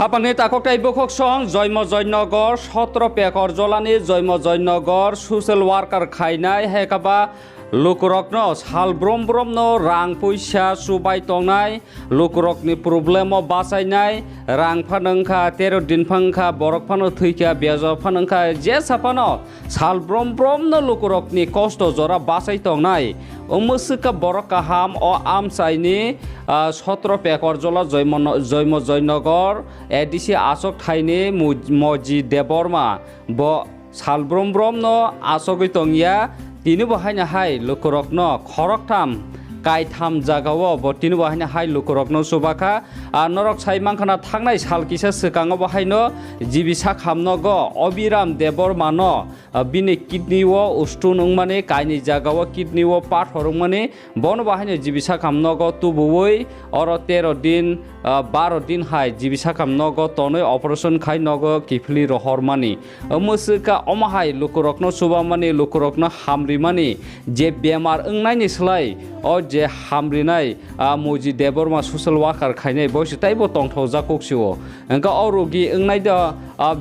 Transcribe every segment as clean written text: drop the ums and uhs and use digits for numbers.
খাপানি তাককটাই বখক সং জয়ম জয়নগর 17 পেকর জলানি জয়ম জয়নগর সোশ্যাল ওয়ার্কার খাইনাই হেকাবা Lukurokno hal brom-bromno rang puisa subai tongnai Lukurokni problemo basainai rang phanangkha 13 din phangkha borok phano thuika bejo phanangkha je sapano hal brom-bromno Lukurokni kosto jora basai tongnai umusuka borok kaham o amsaini 17 pekor jola জয়ম Jaynagar edisi asok thaini Majee deborma bo hal brom-bromno asogoi tongya Tini bahayna hai Lukurokno khoroktam kai tham jagao bo tini bahayna hai Lukurokno subaka norok sai mangkhana thangnai sal kisa sekango bahayno jibisa khamnogo obiram debor mano bini kidney o ustun ungmani kaini jagao kidney o part horungmani bono bahayno jibisa khamnogo tubui oro 13 din 12 din hai jibisa khamnogo tonoi operation khai nogo kifli rohormani musuka omahai Lukurokno subamani Lukurokno hamrimani je bemar ungnaini slai o je hamrinai Majee deborma social worker khainai boisi taibo tongthau jakoksiwo engka orogi ungnai da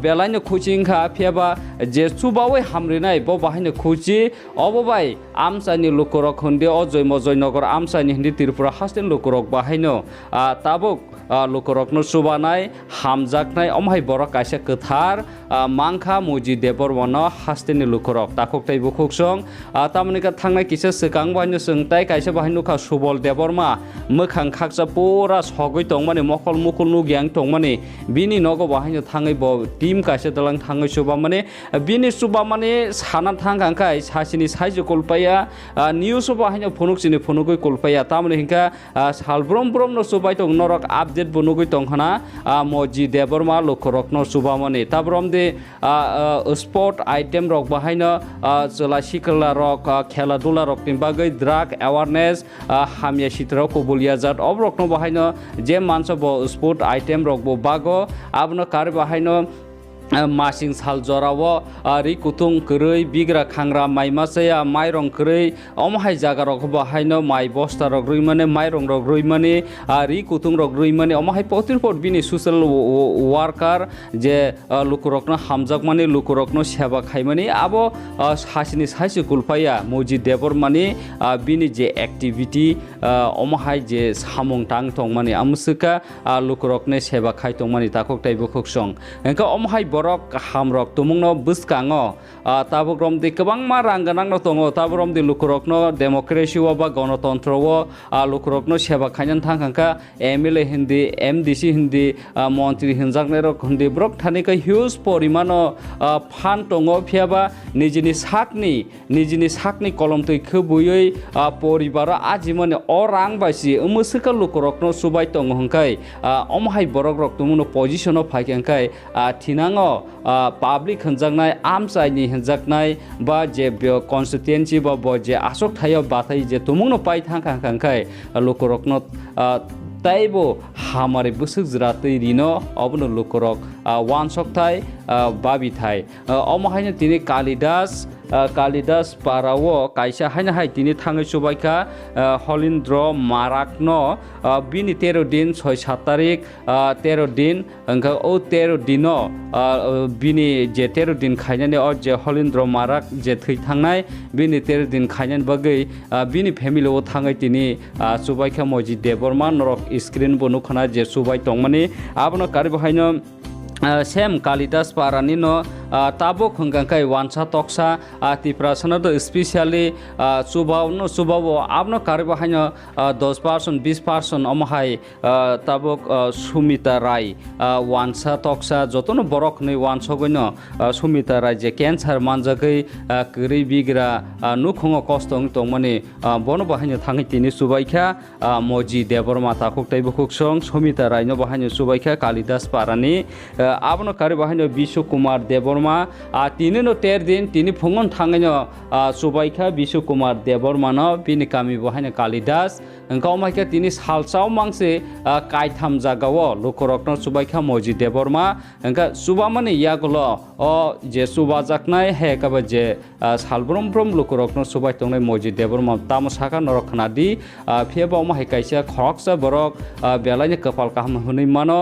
belaino khuchingkha pheba je chubawi hamrinai bo bahine khuchi obobai amsani Lukurok hunde o jaymo jayনগর amsani hindi Tripura hasten Lukurok bahaino tabuk Lukurokno subanai hamjaknai omhai borok kaisa kathar mangkha Majee debormano hasteni Lukurok takoktai bukhoksong tamnika thangnai kisa sekang bahino sengtai kaisa bahino kha subol deborma mokhang khaksa pura sogoi tongmani mokol mukul nu gyang tongmani bini nogo bahino thangai bo team kaisa dalang thangai subamani bini subamani sana thangkangkai sasini saiju kolpaya news bahino phunukchini phunugoi kolpaya tamni hingka salbrom no subai tong norok update bunugoi tongkhana Majee deborma Lukurokno subamani tabromde sport item rok bahino chela sikla rok khela dula rok tin bagai drug awareness hamya sitra kobulia jat obrokno bahino je manso bo sport item rok bo bago abno kar bahino masing sal jorawo ri kutung krei bigra khangra maimachaya mairong krei omhai jaga rok bahaino mai bosta rok ruimane mairong rok ruimane ri kutung rok ruimane omhai potirpot bini social worker je Lukurokno hamjakmani Lukurokno seba khaimani abo hasini saisi kulpaya Majee debormani bini je activity omhai je samung tang tongmani amsuka Lukurokne seba khai tongmani takoktai bukhoksong engka omhai borok hamrok tumungno buskango tabukrom de kabangma rangganangno tongo tabukrom de Lukurokno democracy wa ba ganatantra wa Lukurokno seba khainan thangkangka MLA hindi MDC hindi মন্ত্রী হিনজাকনেরক hindi brok thanika huge porimano phan tongo phiaba nijini sakni kolomtoi khobuyoi poribaro ajimone orang baisi umusuka Lukurokno subai tongo hongkai omhai borok rok tumuno position of phaikangkai thinango public hinjaknai amsaini hinjaknai ba je constituency ba bo je asok thayo bathai je tumungno pai thangkangkai Lukurokno taibo hamare busuk jratei rino obno Lukurok wan sokthai babi thai omohaino tini Kalidas parawo kaisa haina hai tini thangai subaika holindro marakno bini 13 din 6-7 tarik 13 din angka o 13 dino bini je 13 din khainani o je holindro marak je thai thangnai bini 13 din khainan bagai bini family o thangai tini subaika Majee deborma norok screen bonu khana je subai tongmani abno kari bahaino Sem Kalidas paranino tabo khungangkai wansa toksa tiprasana do especially subao abno karba haino 10% 20% omhai tabok Sumita Rai wansa toksa jotono borok nei wansa goino Sumita Rai je cancer manjakai kri bigra nukhungo kostong tongmani bono bahaino thangi tini subaikha Majee deborma takoktai bukhsong Sumita Rai no bahaino subaikha Kalidas parani abno kari bahaino Bishu Kumar debor Debbarma তিনি no তের দিন তিনি ফুঙ্গন থাঙাইনো সুবাইখা বিশ্বকুমার দেববর্মানো বিনি কামি বহাইনো কালিদাস ओंखाव माइखा तिनि सालसाव मांसे कायथाम जागाओ लुकुरकनो सुबाइखा मजी देबरमा ओंखा सुबा माने यागलो जे सुबा जाकनाय हेकाबा जे सालब्रम ब्रम लुकुरकनो सुबाइ तंनाय मजी देबरमा ताम साका नरखनादि फेबाव माहाय काइसा खरकसा बरक बेलायनि कपाल काहाम हुनै मानो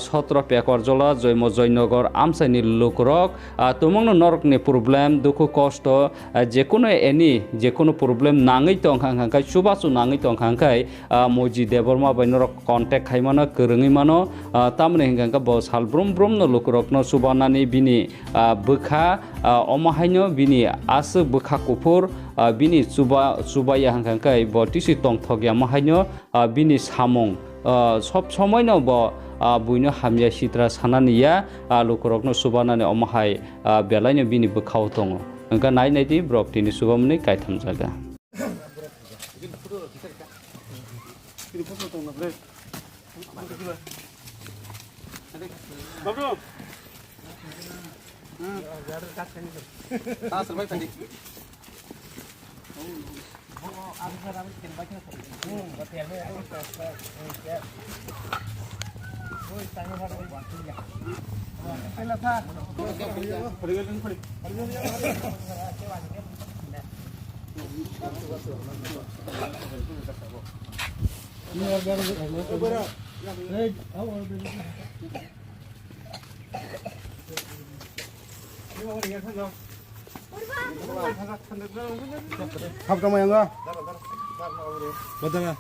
17 पेकर जला जयम जयनगर आमसाइनि लुकुरक तुमंगनो नरकनि प्रब्लेम दुखु कष्ट जेकुनो एनि जेकुनो प्रब्लेम नाङै तंखांखाय सुबासु नाङै तंखांखाय मजी देबरमा बैनर कन्टेक्ट खाइमानो गोरोङै मानो तामने हिंगा ब सालब्रम ब्रम न लुकुरकनो सुबानानि बिनि बोखा अमाहायनो बिनि आस बोखा कुफुर बिनि सुबाया हांखांखाय ब टिसि तंथगिया माहायनो बिनि सामं सब समयनो ब बुइनो हामिया सित्रा सानानिया लुकुरकनो सुबानानि अमाहाय बेलायनो बिनि बोखाव दङ ओंका नायनायदि ब्रक तिनि सुबामनि कायथाम जागा Ini foto tong na bre. Babro. Jar kat kani. Serbai tadi. Abi sar abi ken baik na. Hotel me aku ya. Oi tanya pada bantu ya. Pela tha. Padi gel padi. Ini harga berapa? Hey, awal beli. Ini mau lihat saja. Kap kamu yang enggak? Betul ya?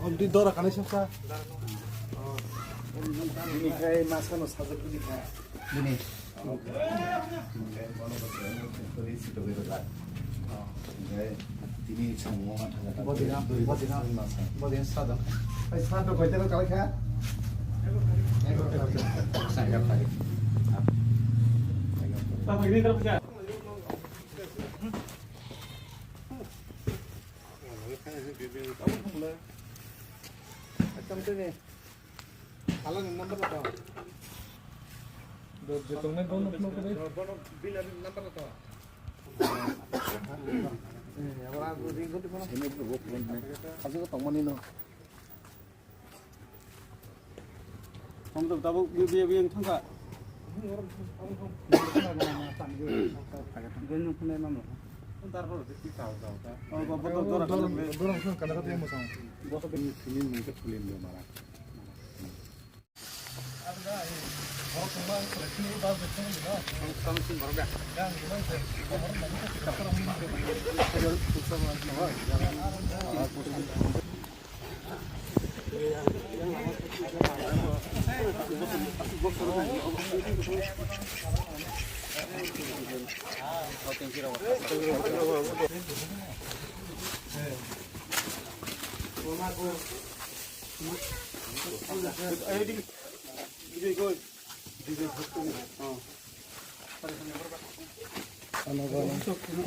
Om di Jora kan siapa? Ini kayak masakan sahaja ini kayak. Ini. Ini semua ada. Bodina sada. Ai sada koi tera kala kha. Saya Phai. Apa ini terus ya? Macam tu ni. Kalau number apa? Jatuh ni dono kali. Dono bila number apa? Ahora ringo di mana? Ini buat mana? Asal kau tahu mana? Kamu tahu biaya yang tangga? Gini punya mana? Entar kalau tahu. Oh, bapak tahu orang kadang-kadang yang masang. Bapak ini mungkin kulit dia marah. Borok kembang, ini udah betul dah. Kamu sih baru dah. Yang gimana sih?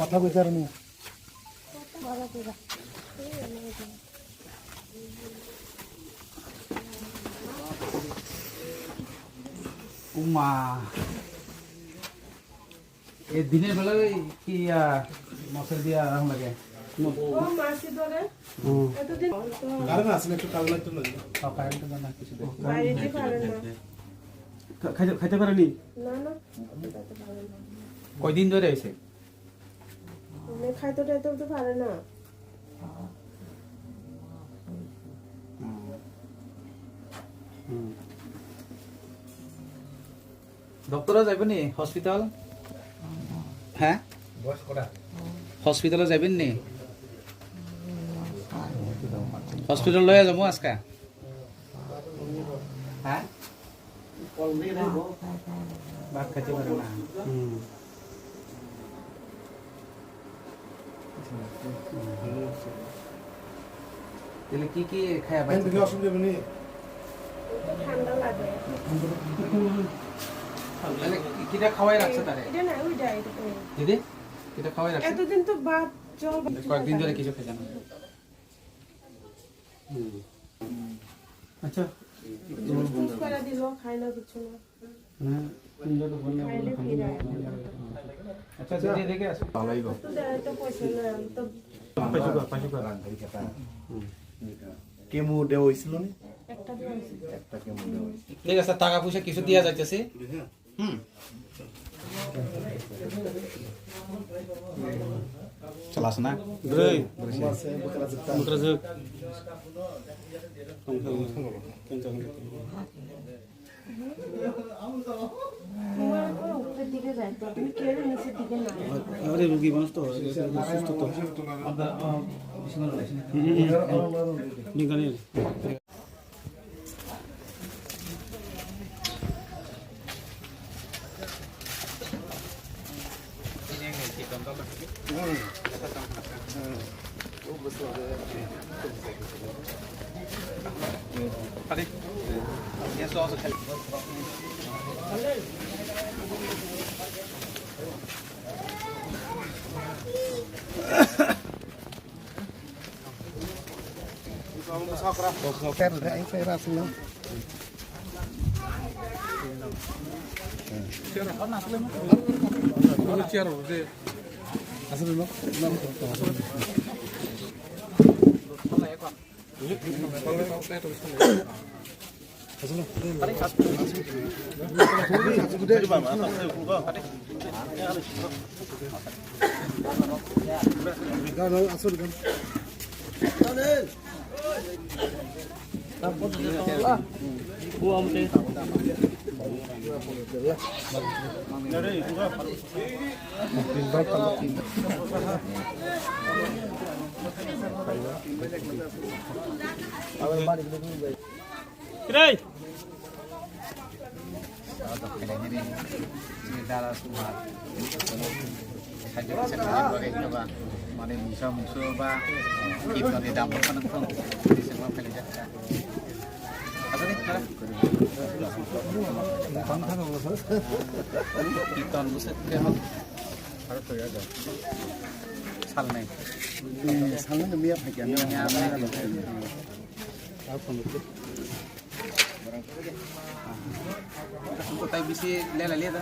কথা কইতার নি উমা এই দিনের বেলা কি মশলা দিয়ে আরাম লাগে মাছি ধরে এতদিন কারণ আসলে একটু কাজ লাগতো না কারেন্ট না কিছু বাইরে পারে না খাইতে পারেনি না না কয়দিন ধরে হয়েছে খাইতে টাইতে তো পারে না ডক্টরে যাবেন নি হসপিটাল হ্যাঁ বয়স কটা হসপিটালে যাবেন নি হসপিটাল লয়ে যাবো আজকে হ্যাঁ ভাত খাইতে পারে না তাহলে কি কি খায়া ভাই অসুবিধা নেই ঠান্ডা লাগে তাহলে কিটা খাওয়াই রাখছে তারে এটা না ওইটা এটা দিদি কিটা খাওয়াই রাখছে এতদিন তো ভাত জল কয়েকদিন ধরে কিছু খেতে না আচ্ছা করে দিল খাই না কিছু না আচ্ছা দিদি দেখে আসো ভালোই গো তো পয়সা না তো পাইছো কেমো দেওয়া হয়েছিল না একটা দিয়েছি একটা কেমো দেওয়া হয়েছিল ঠিক আছে টাকা পয়সা কিছু দিয়া যাইতেছে চালাস না গ্রই মুদ্রাজক তোমার উপরের দিকে যায় তো তুমি কেড়ে নিচের দিকে না আরে রোগী মানুষ তো সুস্থ তো নিগানের anh phải ra xin lắm মানে মিশা মুসো বা কীর্তনের দাম কীর্তন বসে সাল নাই 살면 미야 파기야 tayo bisi lela lihat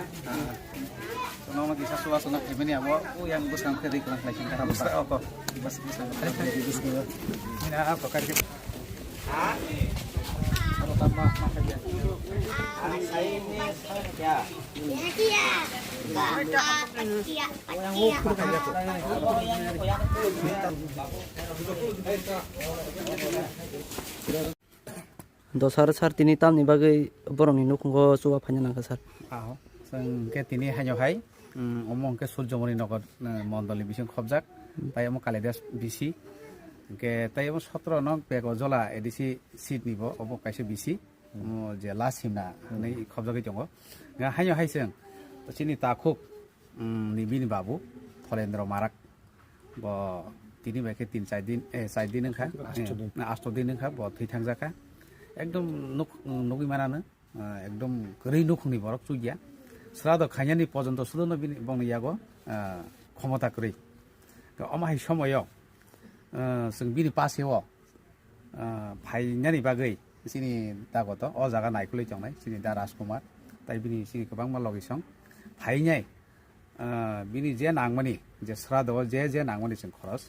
sono magi sasu asu nak ini abo yang bus kan kiri kan lagi kan bus apa bus bisa ini apa kan kalau tambah makan ya Dosar sar tini tam ni bagai borong ni nukung ko suwa phanya nangka sar. aho sang ke tini hanyo hai omong ke surjomoni nogor mondoli bisi khobjak tai amo kalidas bisi ke tai amo 17 nong pego jola edisi seat nibo obo kaise bisi je last himna nei khobjak jongo ga hanyo hai seng to chini takhuk ni bini babu Tholendra marak bo tini baike 3-4 din 4 din kha na 8 din kha bo thai thangjaka একদম নগি মানানো একদম গরৈ নখনি বরক চুইয়া শ্রাদ খাইনানি পর্যন্ত সুদন বং ইয়াগো ক্ষমতা করি অমাহাই সময়ও जों बिनि पासेव फाइनानि बागै सिनि दागत अ जागा नायखुलै जंनाय सिनि दा राजकुमार ताइ बिनि सिनि गोबां मालगिसं फाइनाय बिनि जे नांगमनि जे श्राद जे नांगमनि जों खरस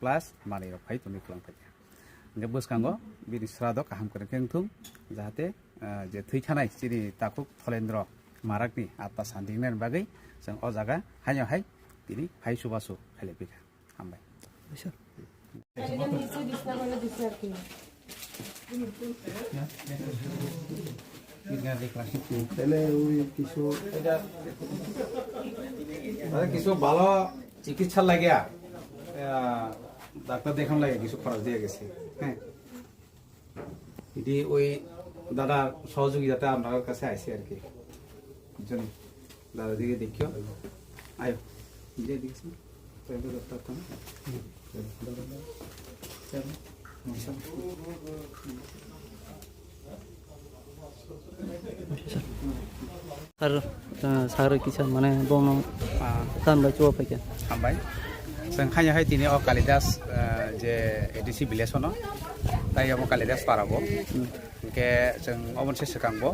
प्लास माने फाइ तुनि खलां फाइ जे बसकांगो बिनि श्राद काहाम करे केंथुं जाहाथे जे थैखानाय सिनि ताखु थलेन्द्र माराकनि आत्मा सान्दिंनायनि बागै जों अ जागा हायाव हाय बिनि फाइ सुबासु खालेबिखा हामबाय নিচে বিছনা করে দিছে আর কি তাহলে ওই কিছু কিছু ভালো চিকিৎসা লাগিয়া ডাক্তার দেখান লাগে কিছু খরচ দিয়ে গেছে হ্যাঁ এটি ওই দাদার সহযোগিতাতে আপনার কাছে আইসি আর কি বুঝছেন দাদা দিকে দেখিও আয়ো যে দেখছি doctor Sar sar kisah mana bono tan baca apa kan? हामबाय जों हाय दिनै अ कालिदास जे एडिसि भिलेज न ताइ अब Kalidas पाराबो ke jeng omon se sekangbo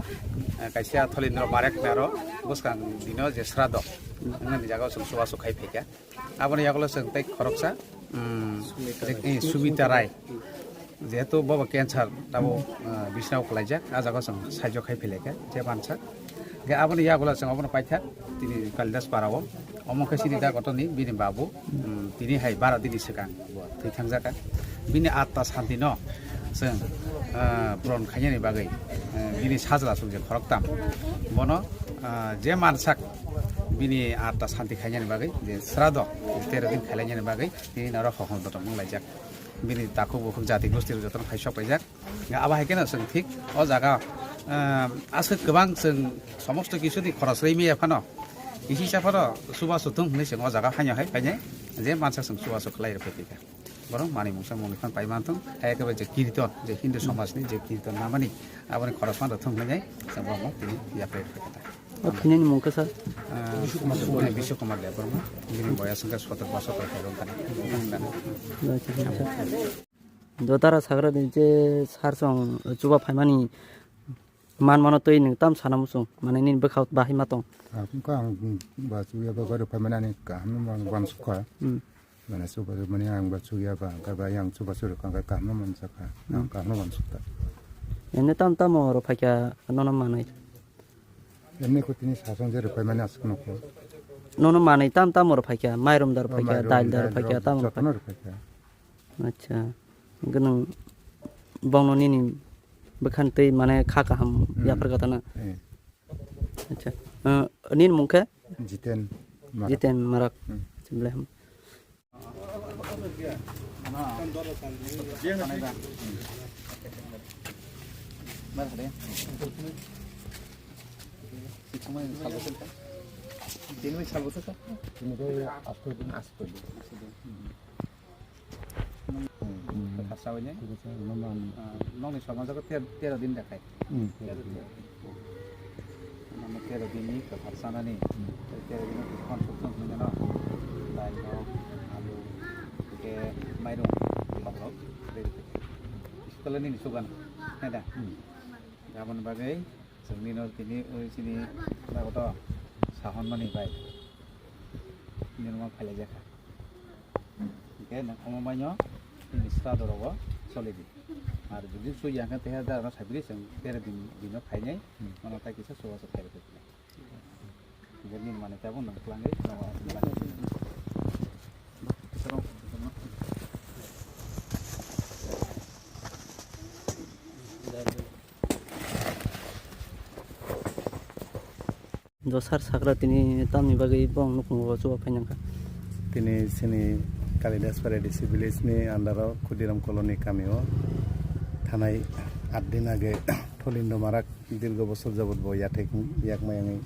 kaisia tholindro marek naro buskang dino je srado ngani jaga sung suwa su khai pheka aboni yagolo sung tai khoroksa sumita rai যেহেতু বাবা cancer তাবো বিছনাও খলাইজা আজাগো song সাইজো খাই ফেলেকে যে মানসা গে আবনি ইয়াগুলা song আবনি পাইথা তিনি কালিদাস পারাবো অমকে সিদিদা গতনি বিনি বাবু তিনি হাই 12 দিনি সিগাং থৈ থাंजाका बिनि आत्ता शान्ति न जों ब्रन खायनि बागै बिनि साजला सुंजे खरकताम बनो जे मानसाक बिनि आत्ता शान्ति खायनि बागै जे श्राद्ध 13 दिन खायनि बागै बिनि नर खखम दत मंगलाइजाक बिनि ताखौ बुख जाति गोष्ठीर जतन खायसक पाइजाक आबा हायकेन जों थिक अ जागा आसो गोबां जों समस्त किसुनि खरसरै मे एफानो इहि साफारो सुबा सुथुं होनै जों अ जागा हायनो हाय फायने जे मानसा जों सुबा सुख लाइर फैफिका बरं मानि मुसा मनिखान पाइमानथों एकेबारे जे कीर्तन जे हिन्दू समाजनि जे कीर्तन नामानि आबनि खरसमान रथों होनै जों बामो तिनि याप्रे फैखा फिनायनि मुंखौ सार विश्वकुमार देबरमा बिनि बयसंखा 17 বছর खायरं खानि दतारा साग्रा जे सारसं जुबा फाइमानि मान मानो तै नों ताम सानामुसुं माने निन बखाव बाहि मातं आंखौ आं बाजुया बागार फाइमानानि गाहाम बानसुखा माने सुबा माने आं बाजुया बा गाबा आं सुबा सुरखां गाहाम मानसखा गाहाम बानसुखा एने ताम ताम र फाइका नन मानै एने कुतिनि सासं जे फाइमानि आसखनखौ नन मानै ताम ताम र फाइका माइरम दार फाइका दाल दार फाइका ताम जतन र फाइका अच्छा गनं बंगननि नि बखानतै माने खाका हम याफर गतना अच्छा निन मुंखे जितेन मारक चिमले हम Kasawanya, nong di sama jago 13 दिन देखाय 13 दिन नि खारसाना नि 13 दिन खान सुथं होनो न दाइ न आलु के माइरं लाबलाव स्कुलनि सुगान हैदा गाबोन बागै जोंनि न तिनि ओइसिनि दागत साहन मानि बाय निरमा खालाय जाखा के न खममायनो ini strada rogo solidi ar judi su yang kan teh da na sabri seng tere dino khainai mana ta kisa sowa so khaire pete jadi mana ta bon nang klangai दसार साग्रा तिनि तामनि बागै बं नुखुंगो जुबा फाइनांका तिनि सिनि Kalidas paradise विलेजनि आन्डाराव Khudiram कलनि गामियाव थानाय 8 दिन आगे थलिन्द माराक दीर्घ बছর যাবত বয়া থাকি ইয়াক মায়াङै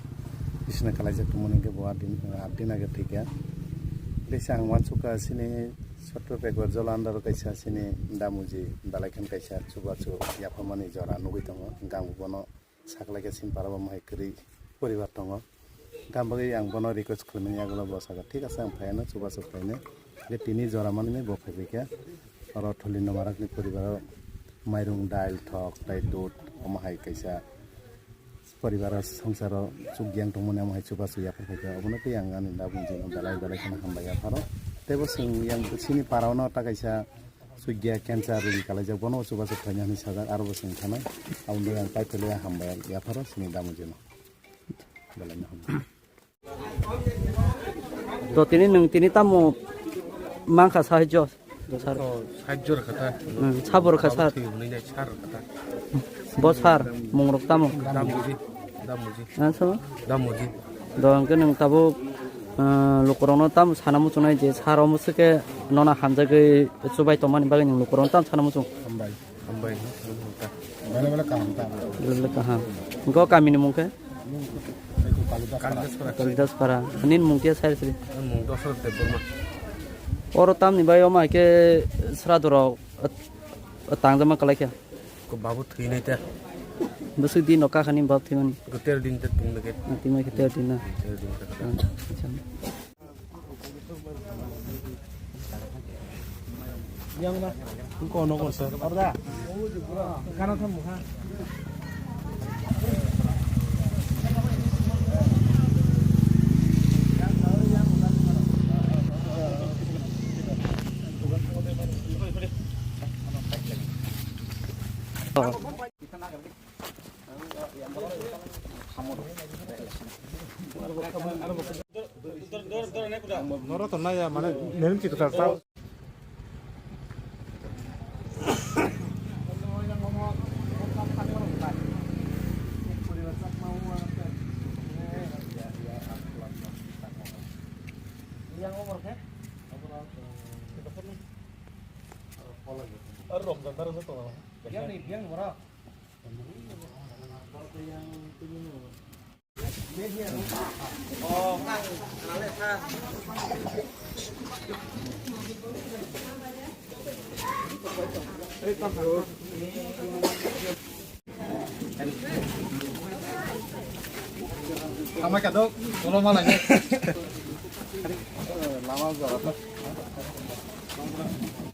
बिसना खालायजाखोमोन के 8 दिन आगे थैया लेसा आं मानसुका सिनि सत्र पेगवर जला आन्डार कैसा सिनि दामुजी दालायखान कैसा चुबाचु याफामानि जरा नुगै दङ गामु बनो साखलायगा सिन पाराबा माइकरि परिबार दङ गामबागै आं बनो रिक्वेस्ट खालामनि आगोला बसागा ठीक আছে आं फायनो चुबाचु फायनो जे तिनि जरा माने बफायबेका और थलिन्द माराकनि परिबाराव माइरं दाइल थक दाइ दुध अमाहाय कैसा परिवार संसार सुग्यां दंमोन अमाहाय चुबाचु याफायबेका अबनो पे आं आनि दा बुंजि दालाय खाना हामबाय फारो तेबो जों यां सिनि पारावनो ताकायसा सुग्या केन्सार रुगि खालायजा बनो चुबाचु फायनानि साजा आरो बोसों थानाय आउनो आं पाइपले हामबाय याफारो सिनि दामुजिनो दालायनो हम तो तिनि तामो मांखा साहाय्य दसार साहाय्यर खोथा साबर खासार नैनाय सार खोथा बसार मंरक तामो दामुजी आंसो दामुजी दंके नों ताबो लुकुरनो ताम सानामु चुनाय जे साराव मुसके नना हामजागै सुबाय तमानि बागै नों लुकुरनो ताम सानामु चुं हामबाय बेले कहा गो कामिनि मुंखे कालिदास पारा निन मुंकिया साइसरि मुं दसर देबरमा और तामनि बाय मा के श्रादराव तांजमा कलाखिया को बाबू थैनाय ता बसु दिन नका खानि बाब थिमनि 13 दिन तक तुंगले तिमा के 13 दिन yang na kono korsa orda kanan tham ha Nora to na ya mane nen kita tahu yang umur ke? Rom dan taruh satu. Yang nih, yang Borok. Oh, kan, aleta. Sama kadok, kalau malah lama Jora.